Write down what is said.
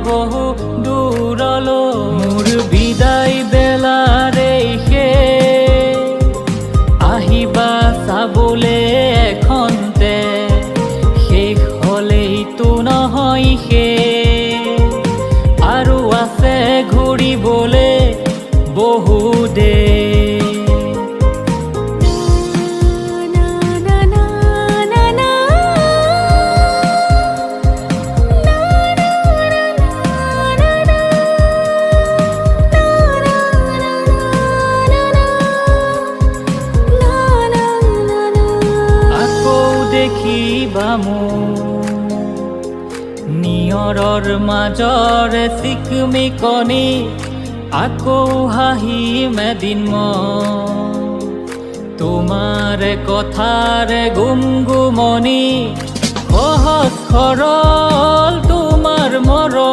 বহু দূৰলৈ মোৰ বিদায় বেলাৰে আহিবা চাবলে এখনতে শেষ হলেইতো নহয় আৰু আছে ঘূৰিবলে বহু দেখিবা মোৰ নিয়ৰৰ মাজৰে চিকমিকনি আকৌ হাঁহিম এদিন তোমাৰ কথাৰে গুমগুমনি সহজ সৰল তোমাৰ মৰম